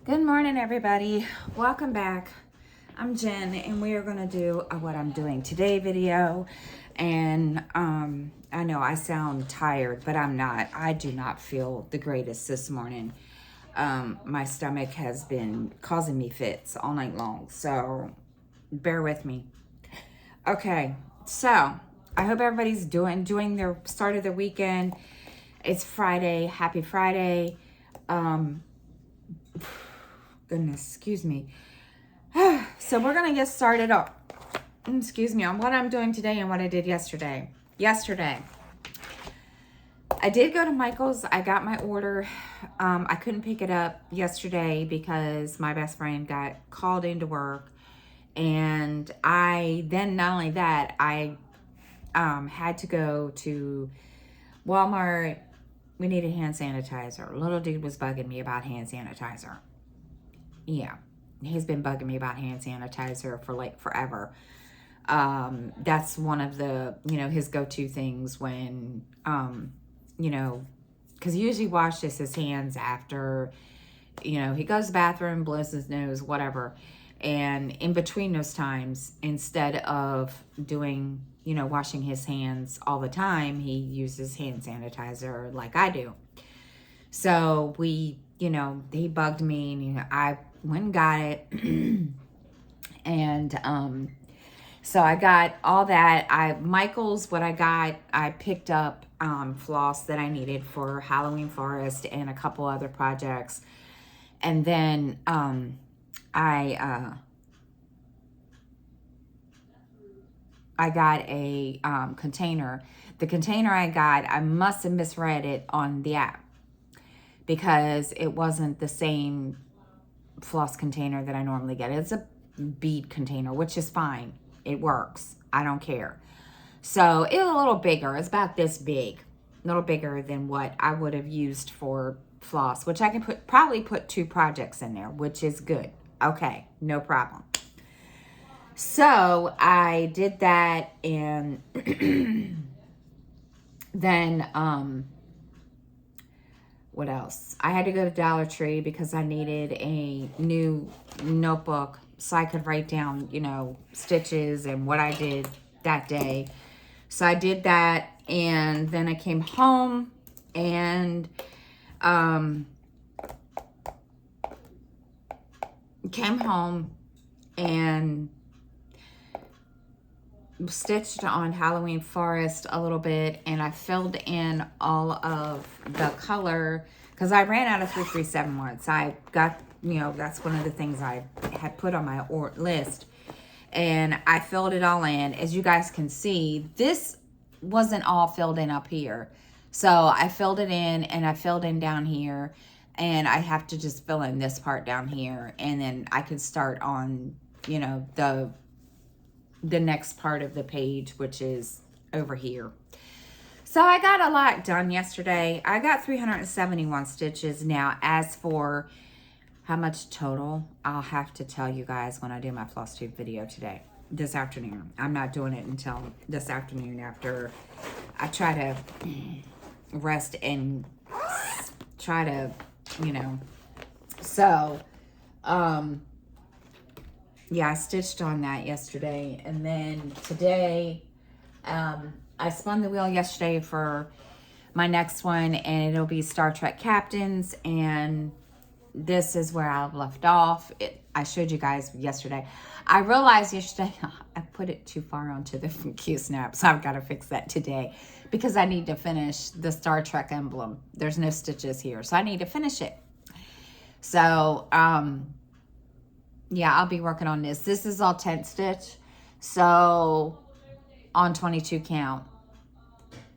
Good morning, everybody. Welcome back. I'm Jen, and we are going to do a what I'm doing today video. And I know I sound tired, but I'm not. I do not feel the greatest this morning. My stomach has been causing me fits all night long, so bear with me. Okay, so I hope everybody's enjoying their start of the weekend. It's Friday. Happy Friday. Goodness, excuse me. So we're gonna get started up. Excuse me, on what I'm doing today and what I did yesterday. I did go to Michael's. I got my order. I couldn't pick it up yesterday because my best friend got called into work, and not only that, I had to go to Walmart. We needed hand sanitizer. Little dude was bugging me about hand sanitizer. Yeah, he's been bugging me about hand sanitizer for like forever. That's one of the, his go-to things when, because he usually washes his hands after, he goes to the bathroom, blows his nose, whatever. And in between those times, instead of doing, washing his hands all the time, he uses hand sanitizer like I do. So he bugged me, and I went and got it. And so I got all that. Michael's, what I picked up floss that I needed for Halloween Forest and a couple other projects. And then I got a container. The container I got, I must have misread it on the app, because it wasn't the same floss container that I normally get. It's a bead container, which is fine. It works. I don't care. So it's a little bigger. It's about this big. A little bigger than what I would have used for floss, which I can probably put 2 projects in there, which is good. Okay, no problem. So I did that, and then what else? I had to go to Dollar Tree because I needed a new notebook so I could write down, stitches and what I did that day. So I did that, and then I came home and stitched on Halloween Forest a little bit, and I filled in all of the color because I ran out of 3371. So I got, that's one of the things I had put on my list, and I filled it all in. As you guys can see, this wasn't all filled in up here, so I filled it in, and I filled in down here, and I have to just fill in this part down here, and then I can start on, the next part of the page, which is over here. So I got a lot done yesterday. I got 371 stitches. Now, as for how much total, I'll have to tell you guys when I do my floss tube video this afternoon. I'm not doing it until this afternoon after I try to rest and try to, so, yeah, I stitched on that yesterday. And then today, I spun the wheel yesterday for my next one, and it'll be Star Trek Captains. And this is where I left off. I showed you guys yesterday. I realized yesterday I put it too far onto the Q-snap, so I've got to fix that today because I need to finish the Star Trek emblem. There's no stitches here, so I need to finish it. So, yeah, I'll be working on this. This is all 10 stitch, so on 22 count.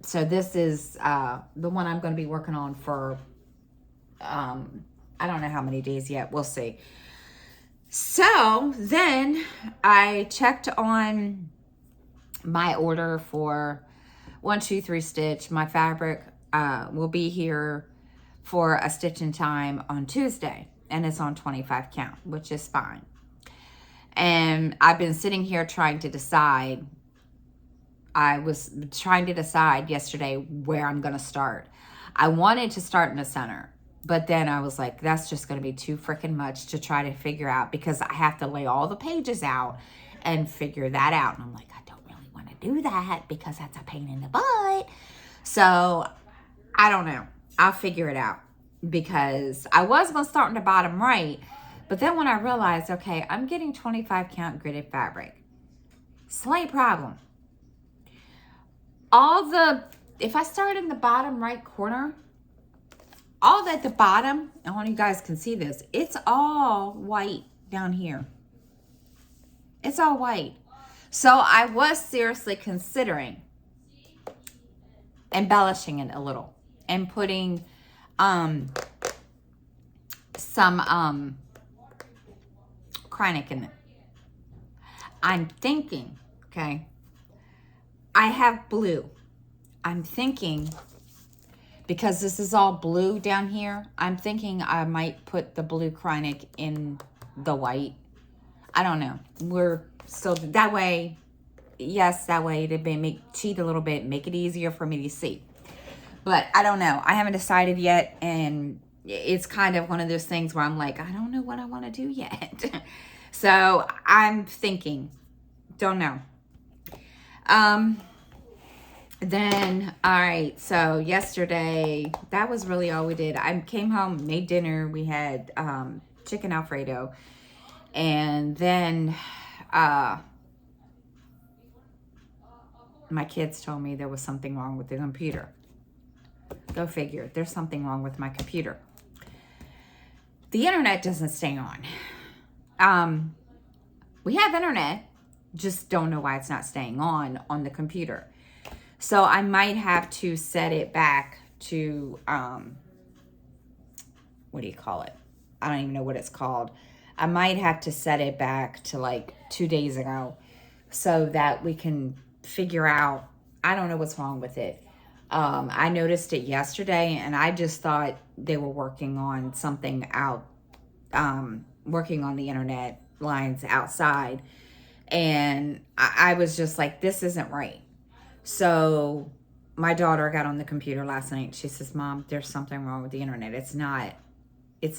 So this is the one I'm going to be working on for, I don't know how many days yet. We'll see. So then I checked on my order for 1, 2, 3 stitch. My fabric will be here for a stitch in time on Tuesday, and it's on 25 count, which is fine. And I've been sitting here trying to decide. I was trying to decide yesterday where I'm going to start. I wanted to start in the center. But then I was like, that's just going to be too freaking much to try to figure out, because I have to lay all the pages out and figure that out. And I'm like, I don't really want to do that because that's a pain in the butt. So I don't know. I'll figure it out, because I was going to start in the bottom right. But then when I realized, okay, I'm getting 25 count gridded fabric. Slight problem. If I start in the bottom right corner, all at the bottom, I want you guys can see this, it's all white down here. It's all white. So I was seriously considering embellishing it a little and putting some Kreinik in it. I'm thinking, okay, I have blue. I'm thinking, because this is all blue down here, I'm thinking I might put the blue Kreinik in the white. I don't know. We're still, that way, yes, that way to cheat a little bit, make it easier for me to see. But I don't know. I haven't decided yet, and it's kind of one of those things where I'm like, I don't know what I want to do yet. So I'm thinking, don't know. Then, all right, so yesterday, that was really all we did. I came home, made dinner. We had chicken Alfredo. And then my kids told me there was something wrong with the computer. Go figure. There's something wrong with my computer. The internet doesn't stay on. We have internet, just don't know why it's not staying on the computer. So I might have to set it back to, what do you call it? I don't even know what it's called. I might have to set it back to like 2 days ago so that we can figure out, I don't know what's wrong with it. I noticed it yesterday, and I just thought they were working on something out, working on the internet lines outside. And I was just like, this isn't right. So my daughter got on the computer last night. She says, Mom, there's something wrong with the internet. It's not. It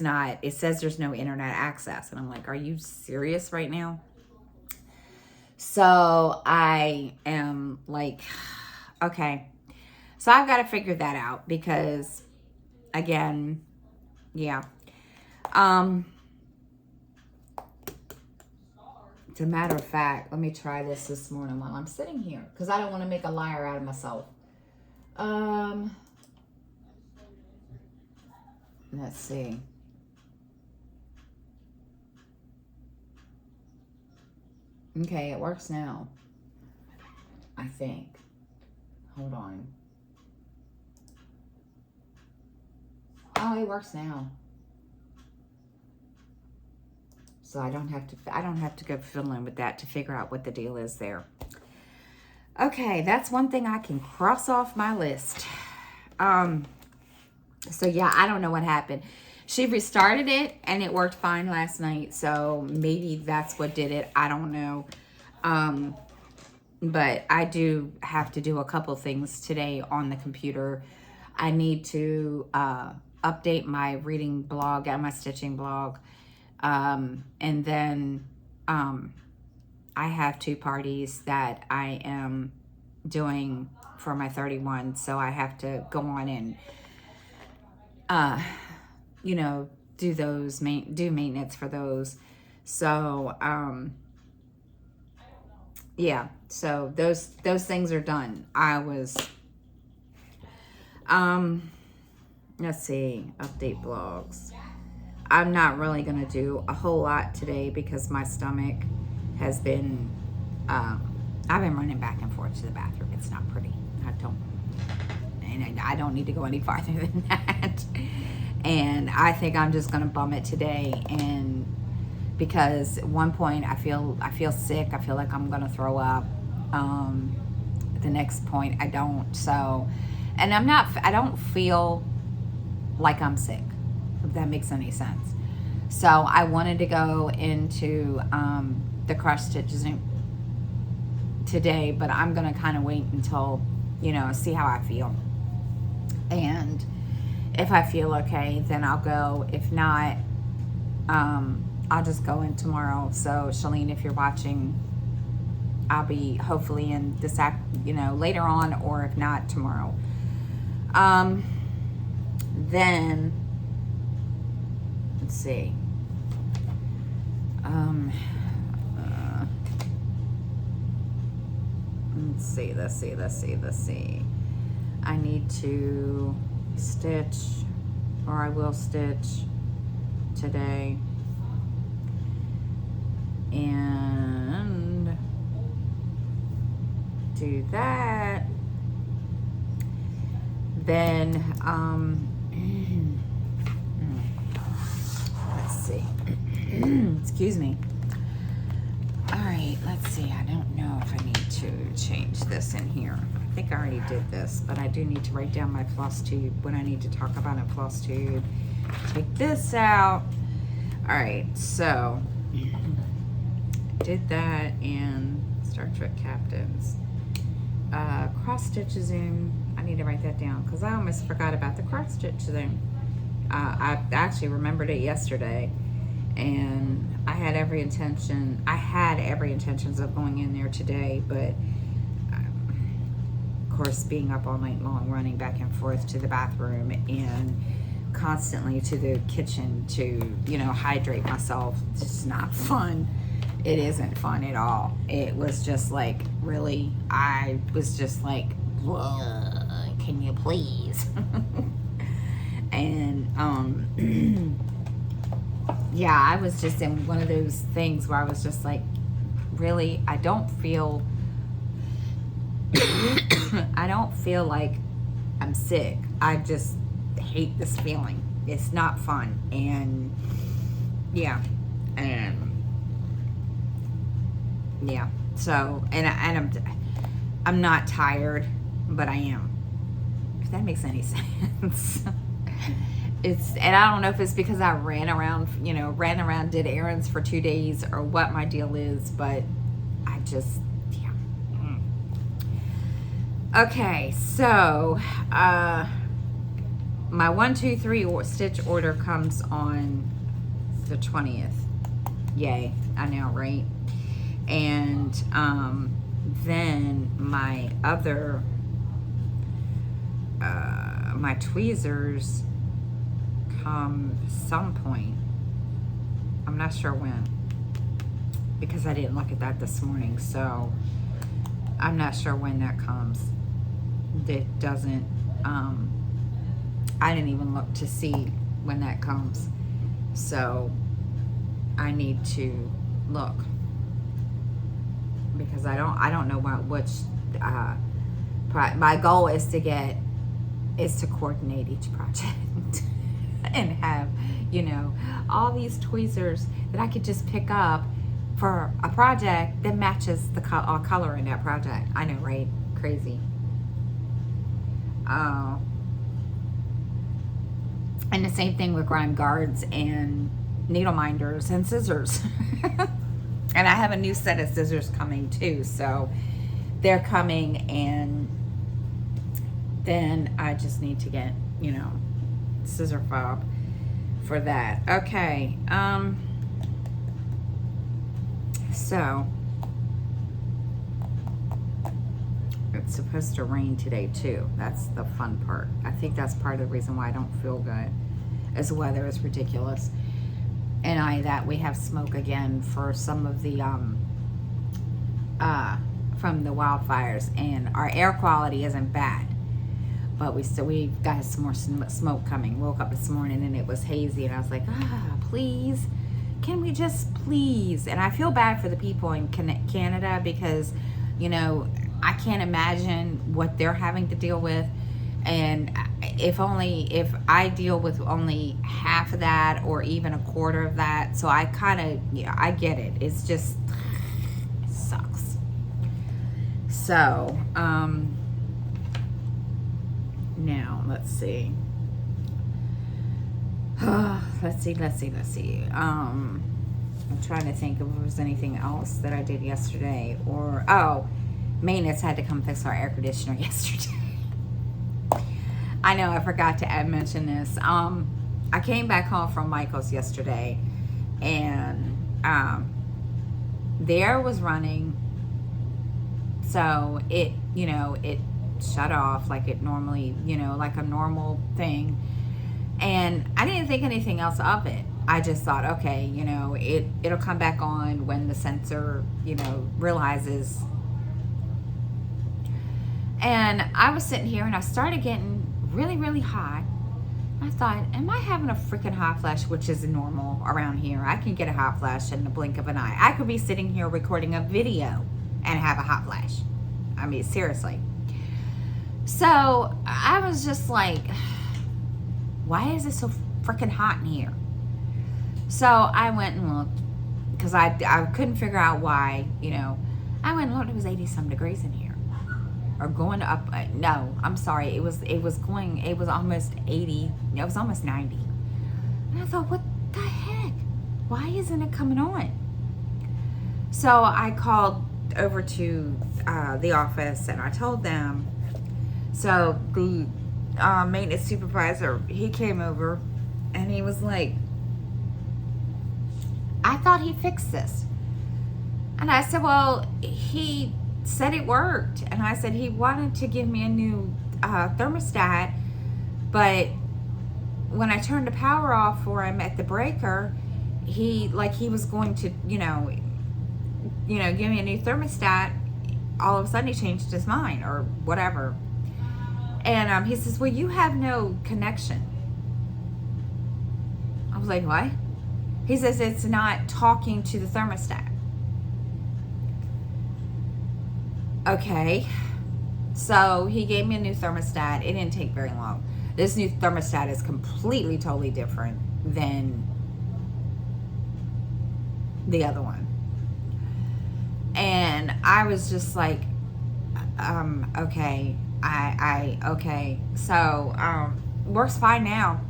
says there's no internet access. And I'm like, are you serious right now? So I am like, okay. So I've got to figure that out, because again, yeah. As a matter of fact, let me try this morning while I'm sitting here, because I don't want to make a liar out of myself. Let's see. Okay, it works now, I think. Hold on. Oh, it works now. So I don't have to go fiddling with that to figure out what the deal is there. Okay, that's one thing I can cross off my list. So yeah, I don't know what happened. She restarted it and it worked fine last night. So maybe that's what did it. I don't know. But I do have to do a couple things today on the computer. I need to update my reading blog and my stitching blog. And then I have 2 parties that I am doing for my 31. So I have to go on and, you know, do those, do maintenance for those. So, yeah, so those things are done. I was, let's see, update blogs. I'm not really going to do a whole lot today because my stomach has been, I've been running back and forth to the bathroom. It's not pretty. I don't need to go any farther than that. And I think I'm just going to bum it today. And because at one point I feel sick. I feel like I'm going to throw up. The next point I don't. So, and I don't feel like I'm sick, if that makes any sense. So I wanted to go into the cross stitches today, but I'm going to kind of wait until, you know, see how I feel. And If I feel okay, then I'll go. If not, I'll just go in tomorrow. So Shalene, if you're watching, I'll be hopefully in this later on, or if not, tomorrow. Then let's see. Let's see. I need to stitch, or I will stitch today. And do that. Then, let's see. Excuse me. All right, let's see. I don't know if I need to change this in here. I think I already did this, but I do need to write down my floss tube when I need to talk about a floss tube. Take this out. All right, so did that in Star Trek Captains. Cross stitches in. I need to write that down because I almost forgot about the cross stitches in. I actually remembered it yesterday, and I had every intentions of going in there today, but of course, being up all night long, running back and forth to the bathroom and constantly to the kitchen to, hydrate myself, it's just not fun. It isn't fun at all. It was just like, really, I was just like, can you please? And, yeah, I was just in one of those things where I was just like, really, I don't feel like I'm sick. I just hate this feeling. It's not fun. And yeah. Yeah. So, and I'm not tired, but I am. If that makes any sense. And I don't know if it's because I ran around, did errands for 2 days or what my deal is, but I just, yeah. Okay, so, my 1, 2, 3 stitch order comes on the 20th. Yay, I know, right? And, then my other, my tweezers come some point. I'm not sure when, because I didn't look at that this morning, so I'm not sure when that comes. It doesn't, I didn't even look to see when that comes, so I need to look, because I don't know which, my goal is to coordinate each project and have, all these tweezers that I could just pick up for a project that matches the color in that project. I know, right? Crazy. And the same thing with grime guards and needle minders and scissors. And I have a new set of scissors coming too, so they're coming, and then I just need to get, scissor fob for that. Okay, so it's supposed to rain today too. That's the fun part. I think that's part of the reason why I don't feel good, is the weather is ridiculous. And we have smoke again for some of the from the wildfires, and our air quality isn't bad, but we've got some more smoke coming. Woke up this morning and it was hazy, and I was like, please, can we just please? And I feel bad for the people in Canada, because I can't imagine what they're having to deal with. And if I deal with only half of that, or even a quarter of that, so I kind of, I get it. It's just, it sucks. So, now, let's see. Let's see. I'm trying to think if there was anything else that I did yesterday, maintenance had to come fix our air conditioner yesterday. I know I forgot to mention this. I came back home from Michael's yesterday, and the air was running, so it, it shut off like it normally, like a normal thing. And I didn't think anything else of it. I just thought, okay, it'll come back on when the sensor, realizes. And I was sitting here and I started getting really, really hot. I thought, am I having a freaking hot flash, which is normal around here? I can get a hot flash in the blink of an eye. I could be sitting here recording a video and have a hot flash. I mean, seriously. So I was just like, why is it so freaking hot in here? So I went and looked, because I couldn't figure out why, I went and looked, it was 80-some degrees in here. Or going up, no, I'm sorry, it was almost 80, it was almost 90. And I thought, what the heck? Why isn't it coming on? So I called over to the office and I told them. So the maintenance supervisor, he came over and he was like, I thought he fixed this. And I said, well, he said it worked. And I said he wanted to give me a new thermostat, but when I turned the power off for him at the breaker, he was going to give me a new thermostat. All of a sudden he changed his mind or whatever. And he says, well, you have no connection. I was like, what? He says it's not talking to the thermostat. Okay, so he gave me a new thermostat. It didn't take very long. This new thermostat is completely, totally different than the other one. And I was just like, okay, okay. So, works fine now.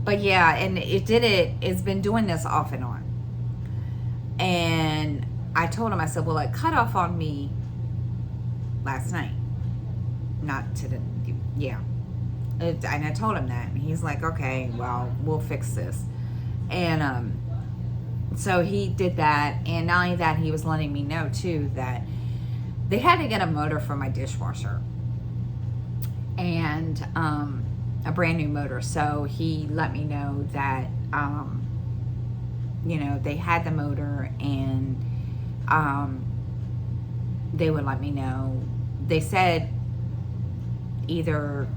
But yeah, and it's been doing this off and on. And I told him, I said, well, it cut off on me last night, not to the, yeah. And I told him that, and he's like, okay, well, we'll fix this. And so he did that, and not only that, he was letting me know too that they had to get a motor for my dishwasher, and a brand new motor. So he let me know that they had the motor, and they would let me know. They said either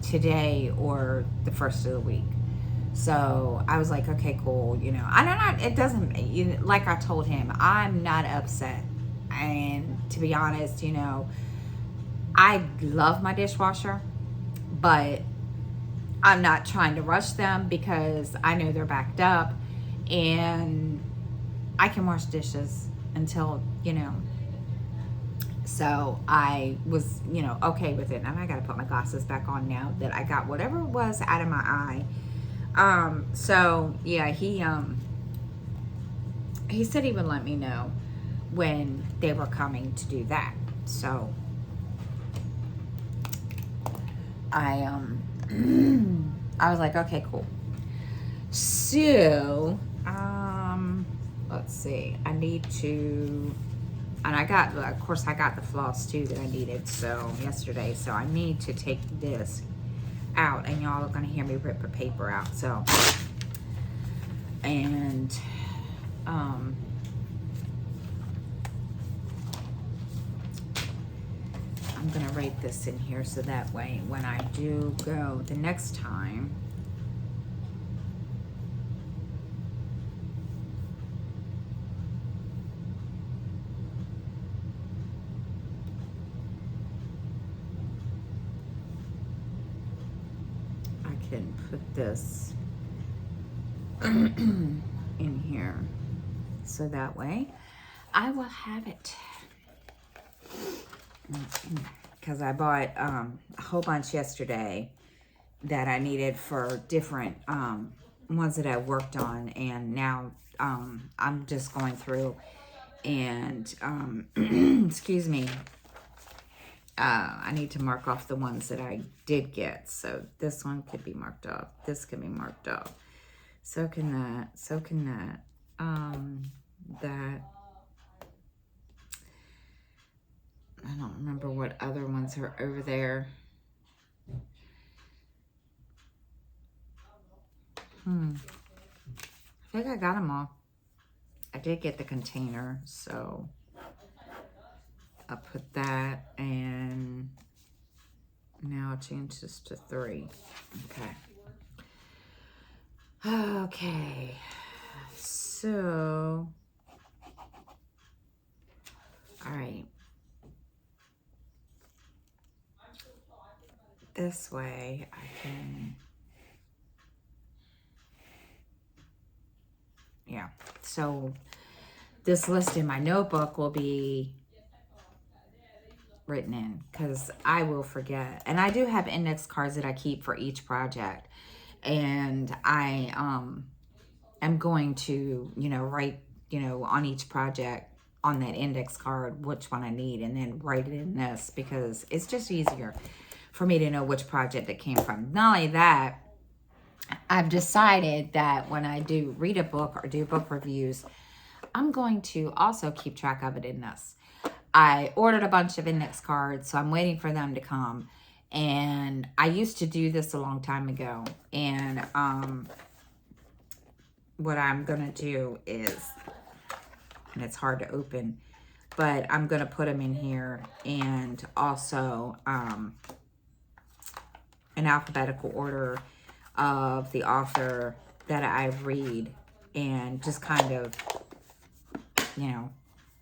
today or the first of the week. So I was like, okay, cool. I don't know. It doesn't, like I told him, I'm not upset. And to be honest, I love my dishwasher, but I'm not trying to rush them because I know they're backed up and I can wash dishes until, So I was, okay with it. And I got to put my glasses back on now that I got whatever was out of my eye. So yeah, he said he would let me know when they were coming to do that. So I was like, okay, cool. So, let's see, I need to, and of course I got the floss too that I needed, so yesterday, so I need to take this out, and y'all are gonna hear me rip the paper out, so, and, I'm gonna write this in here so that way when I do go the next time, can put this in here so that way I will have it, because I bought a whole bunch yesterday that I needed for different ones that I worked on, and now I'm just going through and excuse me, I need to mark off the ones that I did get. So this one could be marked off. This can be marked off. So can that. So can that. That. I don't remember what other ones are over there. I think I got them all. I did get the container, so I'll put that, and now I'll change this to 3. Okay. Okay. So, all right. This way I can, yeah. So this list in my notebook will be written in because I will forget. And I do have index cards that I keep for each project. And I am going to, write, on each project on that index card which one I need, and then write it in this because it's just easier for me to know which project it came from. Not only that, I've decided that when I do read a book or do book reviews, I'm going to also keep track of it in this. I ordered a bunch of index cards, so I'm waiting for them to come. And I used to do this a long time ago. And what I'm going to do is, and it's hard to open, but I'm going to put them in here, and also an alphabetical order of the author that I read, and just kind of,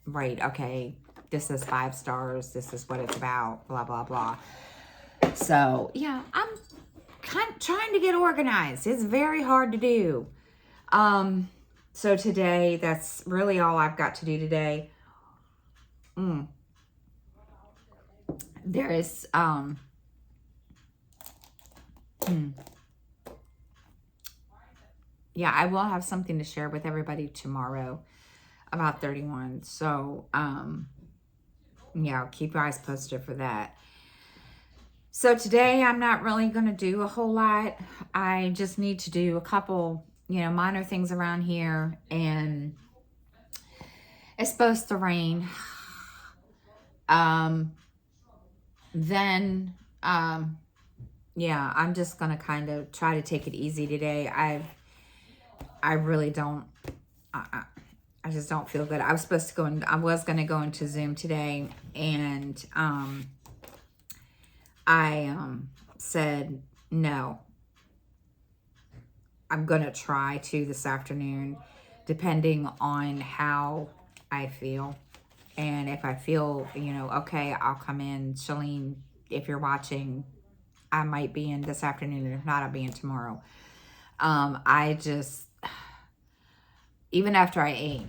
write, okay, this is 5 stars, this is what it's about, blah, blah, blah. So, yeah, I'm kind of trying to get organized. It's very hard to do. So today, that's really all I've got to do today. There is, yeah, I will have something to share with everybody tomorrow about 31. So, yeah, I'll keep your eyes posted for that. So today I'm not really going to do a whole lot. I just need to do a couple, minor things around here, and it's supposed to rain. Then, yeah, I'm just going to kind of try to take it easy today. I really don't, I just don't feel good. I was supposed to go and I was going to go into Zoom today, and I said no. I'm going to try to this afternoon, depending on how I feel. And if I feel, okay, I'll come in. Shalene, if you're watching, I might be in this afternoon. And if not, I'll be in tomorrow. I just, even after I ate,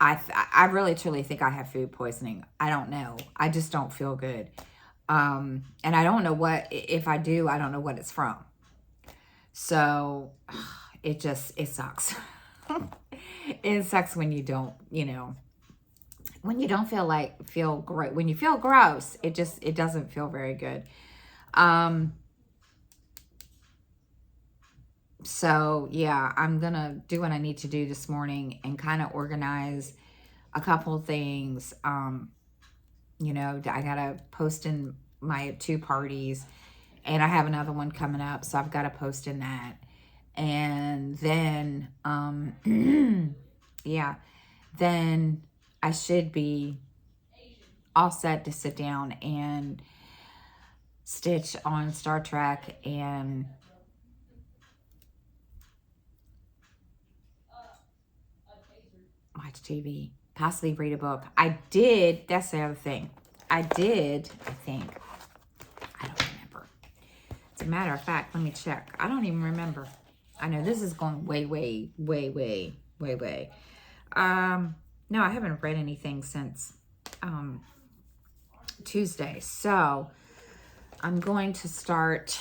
I really truly think I have food poisoning. I don't know. I just don't feel good. And I don't know what, if I do, I don't know what it's from. So it sucks. It sucks when you don't, when you don't feel great. When you feel gross, it doesn't feel very good. So yeah, I'm going to do what I need to do this morning and kind of organize a couple of things. I got to post in my 2 parties, and I have another one coming up. So I've got to post in that. And then, yeah, then I should be all set to sit down and stitch on Star Trek and watch TV, possibly read a book. That's the other thing. I think, I don't remember. As a matter of fact, let me check. I don't even remember. I know this is going way, way, way, way, way, way. No, I haven't read anything since Tuesday. So I'm going to start,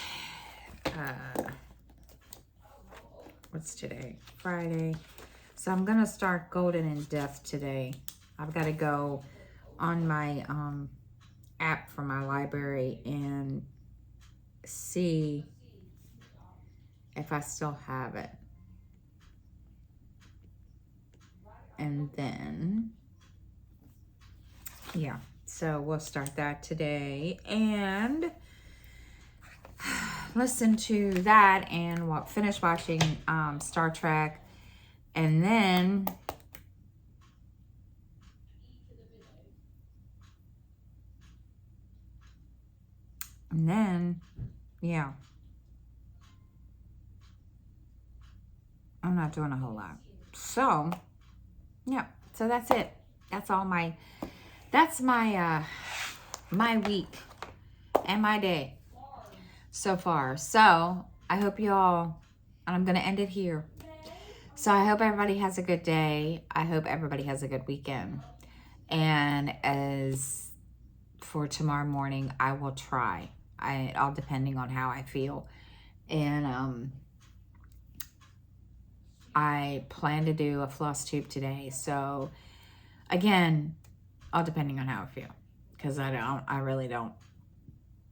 what's today? Friday. So I'm going to start Golden in Death today. I've got to go on my app from my library and see if I still have it. And then, yeah, so we'll start that today and listen to that and finish watching Star Trek. And then yeah, I'm not doing a whole lot. So, yeah, so that's it. That's my my week and my day so far. So I hope y'all, and I'm going to end it here. So I hope everybody has a good day. I hope everybody has a good weekend. And as for tomorrow morning, I will try. All depending on how I feel. And I plan to do a floss tube today. So again, all depending on how I feel. Because I really don't.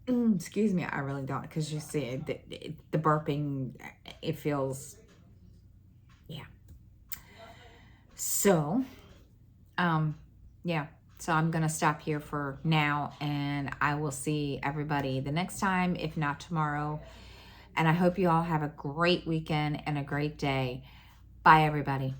Excuse me, I really don't. Because you see, the burping, it feels, yeah. So, yeah. So I'm going to stop here for now. And I will see everybody the next time, if not tomorrow. And I hope you all have a great weekend and a great day. Bye, everybody.